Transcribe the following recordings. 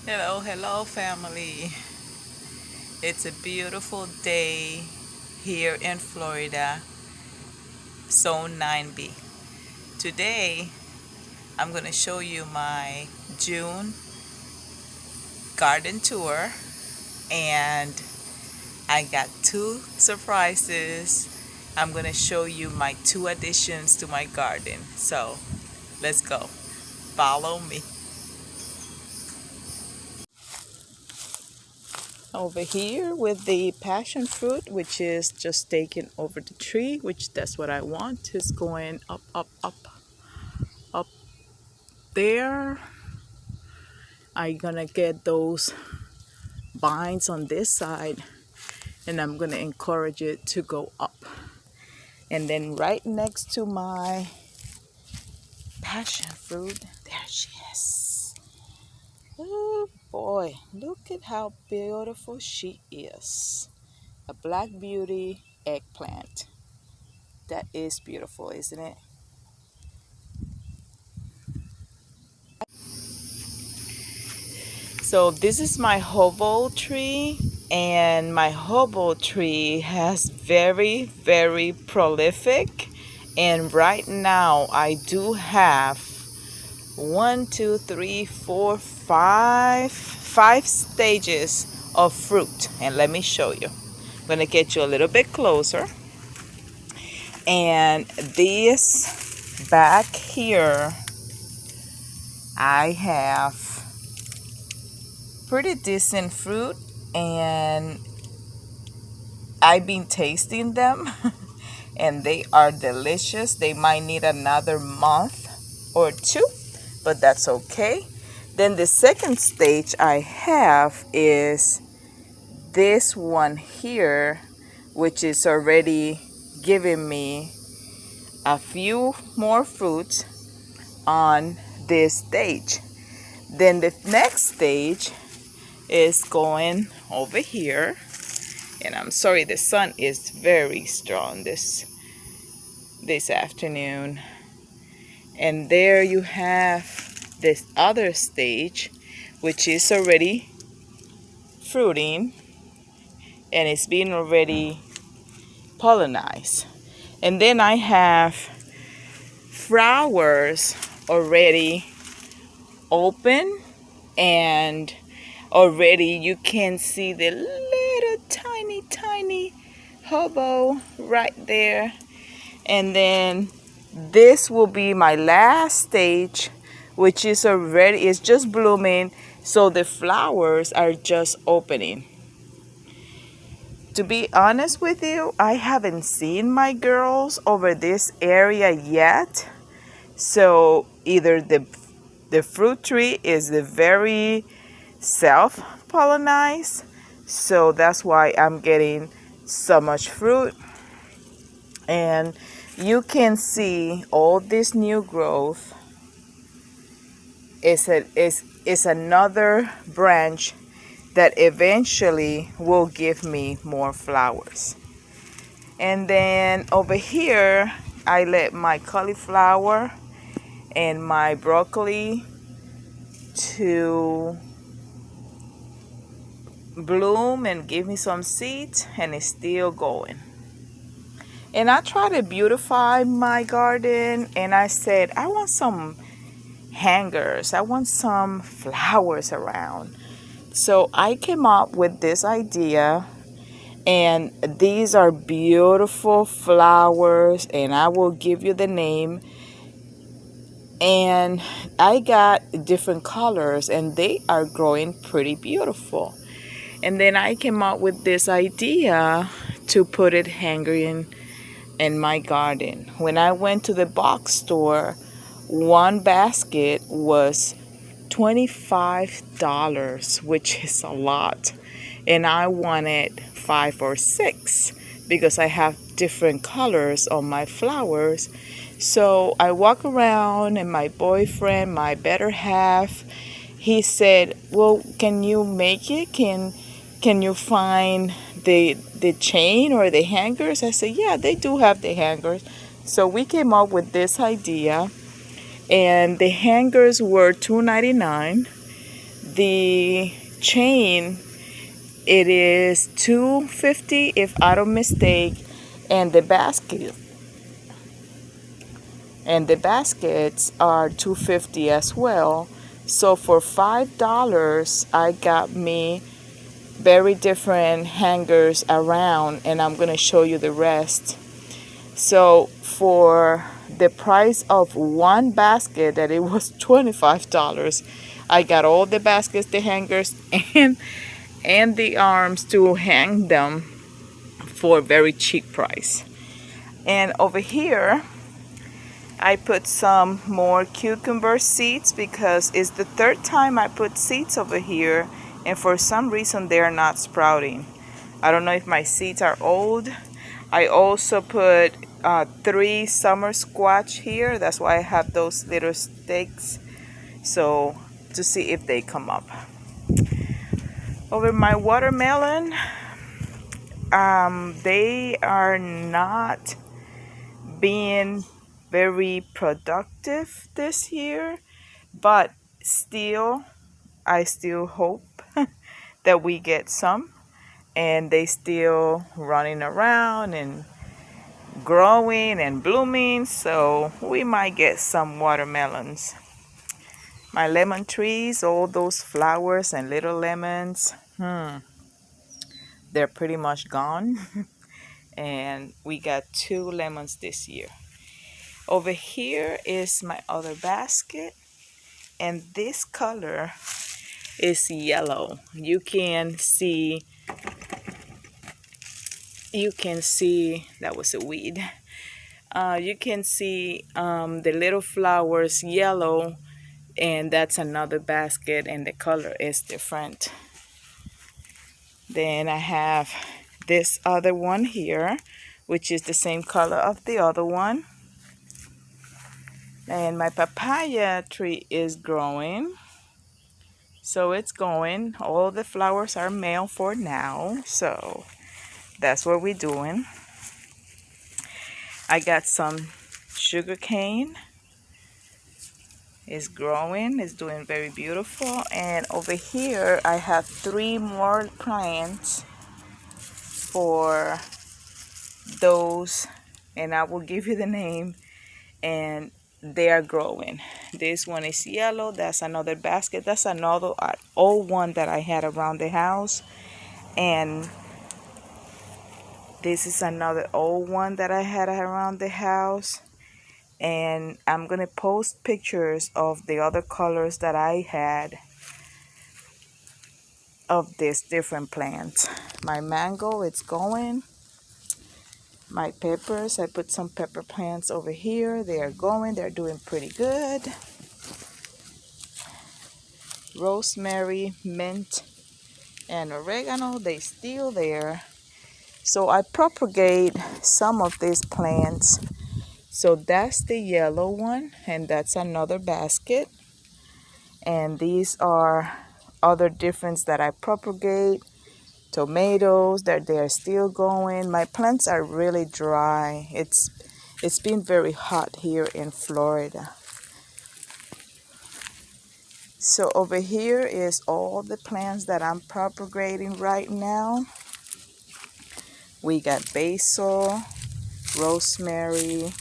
Hello, hello, family. It's a beautiful day here in Florida, Zone 9B. Today, I'm going to show you my June garden tour, and I got two surprises. I'm going to show you my two additions to my garden. So, let's go. Follow me. Over here with the passion fruit, which is just taken over the tree, which that's what I want, is going up, up, up, up there. I'm gonna get those vines on this side, and I'm gonna encourage it to go up. And then right next to my passion fruit, there she is. Oh boy, look at how beautiful she is. A black beauty eggplant. That is beautiful, isn't it? So this is my hobo tree, and my hobo tree has very prolific. And right now I do have one, two, three, four, five stages of fruit. And let me show you. I'm gonna get you a little bit closer. And this back here, I have pretty decent fruit, and I've been tasting them and they are delicious. They might need another month or two, but that's okay. Then the second stage I have is this one here, which is already giving me a few more fruits on this stage. Then the next stage is going over here, and I'm sorry, the sun is very strong this afternoon. And there you have this other stage, which is already fruiting, and it's being already pollinized. And then I have flowers already open, and already you can see the little tiny hobo right there. And then this will be my last stage, which is already, it's just blooming, so the flowers are just opening. To be honest with you, I haven't seen my girls over this area yet. So either the fruit tree is the very self-pollinized, so that's why I'm getting so much fruit. And you can see all this new growth is another branch that eventually will give me more flowers. And then over here, I let my cauliflower and my broccoli to bloom and give me some seeds, and it's still going. And I try to beautify my garden, and I said I want some hangers, I want some flowers around. So I came up with this idea, and these are beautiful flowers, and I will give you the name. And I got different colors, and they are growing pretty beautiful. And then I came up with this idea to put it hanging in my garden. When I went to the box store, one basket was $25, which is a lot. And I wanted 5 or 6 because I have different colors on my flowers. So I walk around, and my boyfriend, my better half, he said, well, can you make it? Can you find the chain or the hangers? I said, yeah, they do have the hangers. So we came up with this idea, and the hangers were $2.99. The chain, it is $2.50 if I don't mistake, and the baskets are $2.50 as well. So for $5, I got me very different hangers around, and I'm gonna show you the rest. So for the price of one basket, that it was $25, I got all the baskets, the hangers, and the arms to hang them for a very cheap price. And over here I put some more cucumber seeds because it's the third time I put seeds over here, and for some reason they're not sprouting. I don't know if my seeds are old. I also put 3 summer squash here. That's why I have those little sticks, so to see if they come up. Over my watermelon, they are not being very productive this year, but still, I still hope that we get some, and they still running around and growing and blooming, so we might get some watermelons. My lemon trees, all those flowers and little lemons, they're pretty much gone. And we got 2 lemons this year. Over here is my other basket, and this color is yellow. You can see that was a weed. You can see the little flowers yellow, and that's another basket, and the color is different. Then I have this other one here, which is the same color of the other one. And my papaya tree is growing, so it's going. All the flowers are male for now, so that's what we're doing. I got some sugar cane. It's growing, it's doing very beautiful. And over here I have 3 more plants for those, and I will give you the name, and they are growing. This one is yellow. That's another basket. That's another old one that I had around the house, and this is another old one that I had around the house. And I'm gonna post pictures of the other colors that I had of these different plants. My mango, it's going. My peppers, I put some pepper plants over here. They are going, they're doing pretty good. Rosemary, mint, and oregano, they still there. So I propagate some of these plants. So that's the yellow one, and that's another basket. And these are other difference that I propagate. Tomatoes, that they are still going. My plants are really dry. It's been very hot here in Florida. So over here is all the plants that I'm propagating right now. We got basil, rosemary,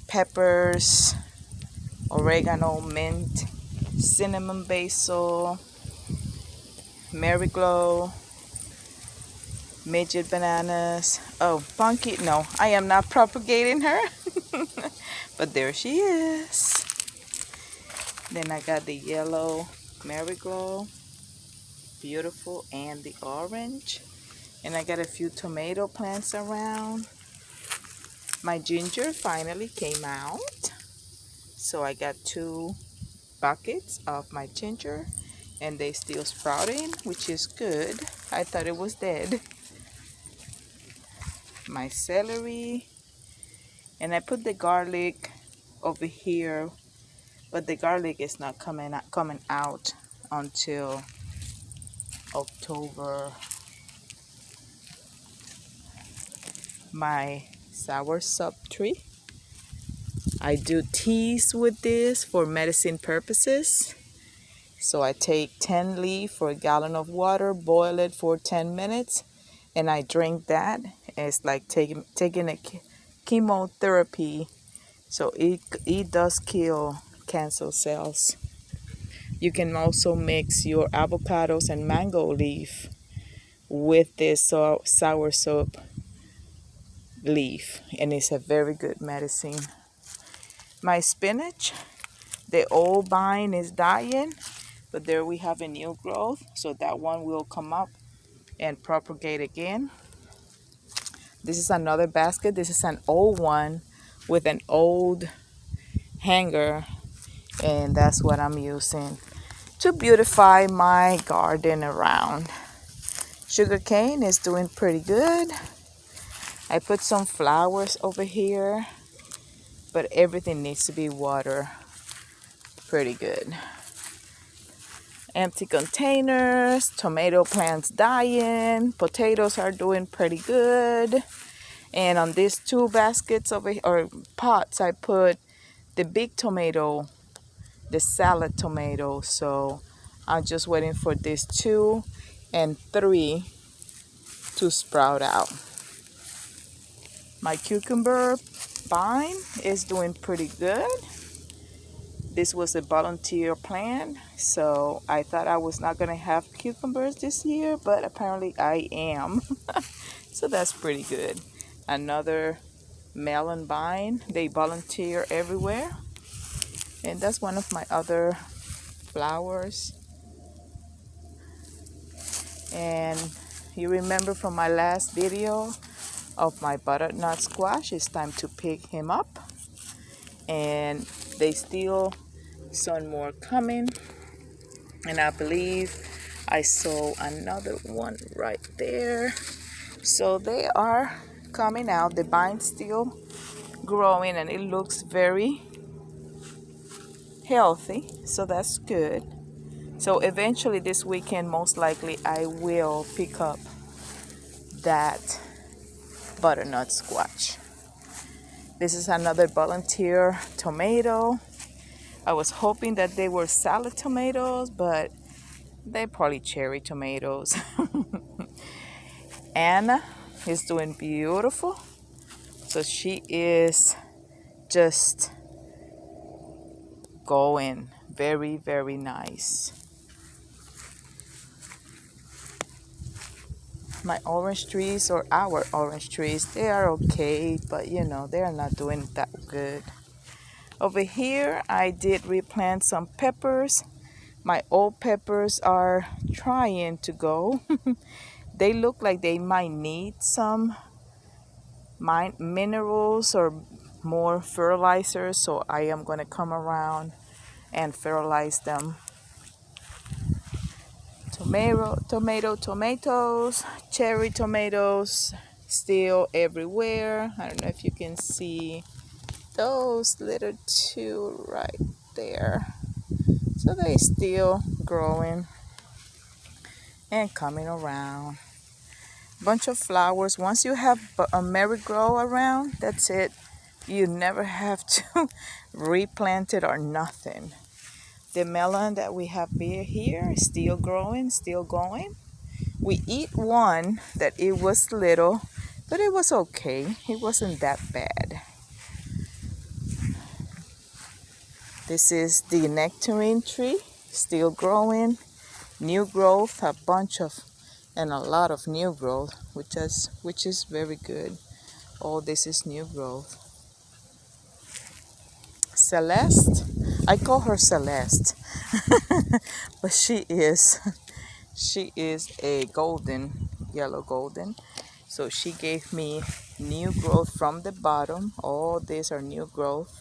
peppers, oregano, mint, cinnamon basil, Mariglow, midget bananas. Oh, Punky, no, I am not propagating her. But there she is. Then I got the yellow Mariglow, beautiful, and the orange. And I got a few tomato plants around. My ginger finally came out. So I got 2 buckets of my ginger, and they still sprouting, which is good. I thought it was dead. My celery, and I put the garlic over here, but the garlic is not coming out until October. My soursop tree, I do teas with this for medicine purposes. So I take 10 leaf for a gallon of water, boil it for 10 minutes, and I drink that. It's like taking a chemotherapy. So it does kill cancer cells. You can also mix your avocados and mango leaf with this sour soap leaf, and it's a very good medicine. My spinach, the old vine is dying, but there we have a new growth, so that one will come up and propagate again. This is another basket. This is an old one with an old hanger, and that's what I'm using to beautify my garden around. Sugarcane is doing pretty good. I put some flowers over here, but everything needs to be watered pretty good. Empty containers, tomato plants dying, potatoes are doing pretty good. And on these two baskets over here, or pots, I put the big tomato, the salad tomato. So I'm just waiting for these 2 and 3 to sprout out. My cucumber vine is doing pretty good. This was a volunteer plan, so I thought I was not going to have cucumbers this year, but apparently I am. So that's pretty good. Another melon vine. They volunteer everywhere. And that's one of my other flowers. And you remember from my last video of my butternut squash, it's time to pick him up. And they still some more coming, and I believe I saw another one right there. So they are coming out. The vine's still growing and it looks very healthy, so that's good. So eventually this weekend, most likely I will pick up that butternut squash. This is another volunteer tomato. I was hoping that they were salad tomatoes, but they're probably cherry tomatoes. Anna is doing beautiful. So she is just going very, very nice. My orange trees, or our orange trees, they are okay, but you know, they are not doing that good. Over here, I did replant some peppers. My old peppers are trying to go. They look like they might need some minerals or more fertilizers, so I am going to come around and fertilize them. Tomatoes, cherry tomatoes, still everywhere. I don't know if you can see those little 2 right there. So they still growing and coming around. Bunch of flowers. Once you have a marigold around, that's it. You never have to replant it or nothing. The melon that we have here is still growing, still going. We eat one that it was little, but it was okay. It wasn't that bad. This is the nectarine tree, still growing. New growth, a bunch of, and a lot of new growth, which is very good. All this is new growth. Celeste, I call her Celeste, but she is a golden, yellow golden. So she gave me new growth from the bottom. All these are new growth.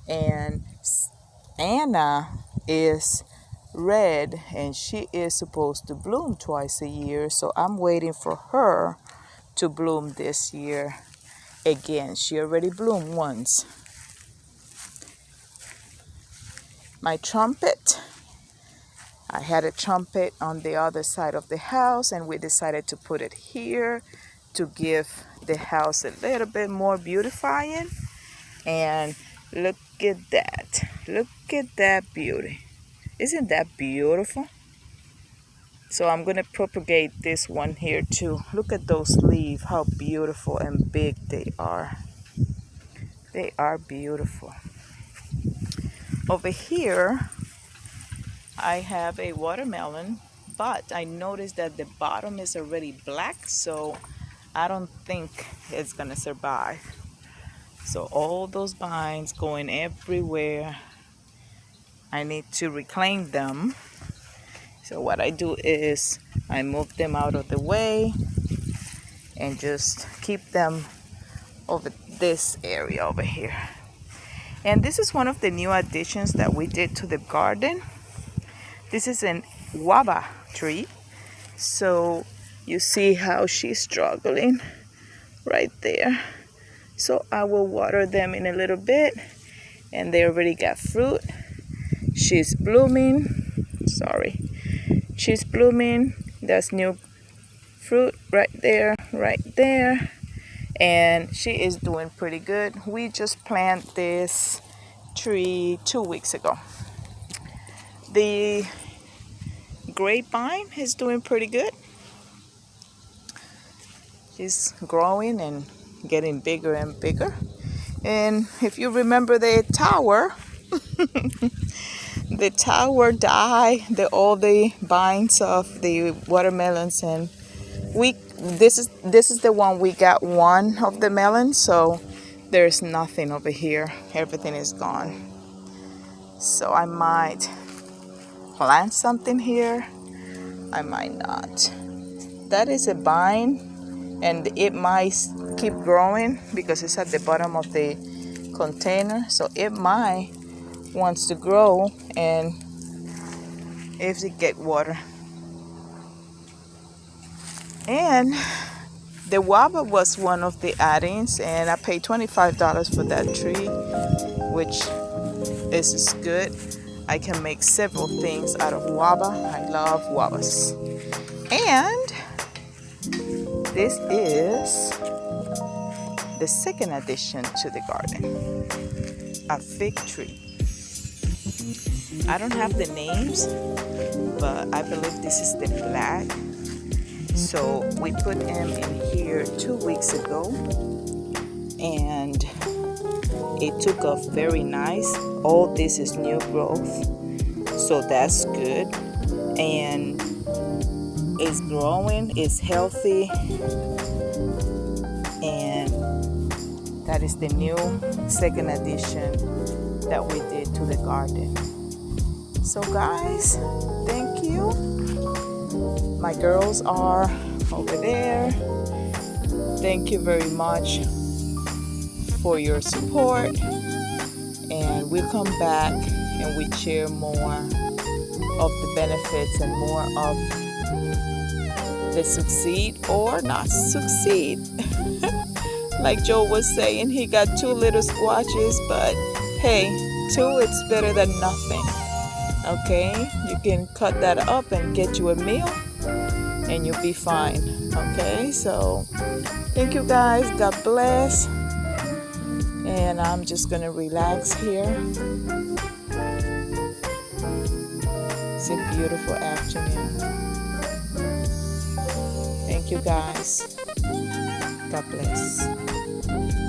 And Anna is red, and she is supposed to bloom twice a year. So I'm waiting for her to bloom this year again. She already bloomed once. My trumpet, I had a trumpet on the other side of the house, and we decided to put it here to give the house a little bit more beautifying. And look at that. Look at that beauty. Isn't that beautiful? So I'm gonna propagate this one here too. Look at those leaves, how beautiful and big they are. They are beautiful. Over here, I have a watermelon, but I noticed that the bottom is already black, so I don't think it's gonna survive. So all those vines going everywhere, I need to reclaim them. So what I do is I move them out of the way and just keep them over this area over here. And this is one of the new additions that we did to the garden. This is an guava tree. So you see how she's struggling right there. So I will water them in a little bit, and they already got fruit. She's blooming. Sorry. She's blooming. That's new fruit right there, right there. And she is doing pretty good. We just planted this tree 2 weeks ago. The grapevine is doing pretty good. She's growing and getting bigger and bigger. And if you remember the tower, the tower died, all the vines of the watermelons, and this is the one we got one of the melons, so there's nothing over here. Everything is gone. So I might plant something here. I might not. That is a vine, and it might keep growing because it's at the bottom of the container, so it might wants to grow, and if it get water. And the guava was one of the add-ins, and I paid $25 for that tree, which is good. I can make several things out of guava. I love guavas. And this is the second addition to the garden, a fig tree. I don't have the names, but I believe this is the black. So we put him in here 2 weeks ago, and it took off very nice. All this is new growth, so that's good. And it's growing, it's healthy, and that is the new second addition that we did to the garden. So guys, thank you. My girls are over there. Thank you very much for your support, and we'll come back and we share more of the benefits and more of the succeed or not succeed. Like Joe was saying, he got 2 little squashes, but hey, 2 it's better than nothing. Okay, you can cut that up and get you a meal and you'll be fine. Okay, so thank you guys. God bless. And I'm just gonna relax here. It's a beautiful afternoon. Thank you guys. God bless.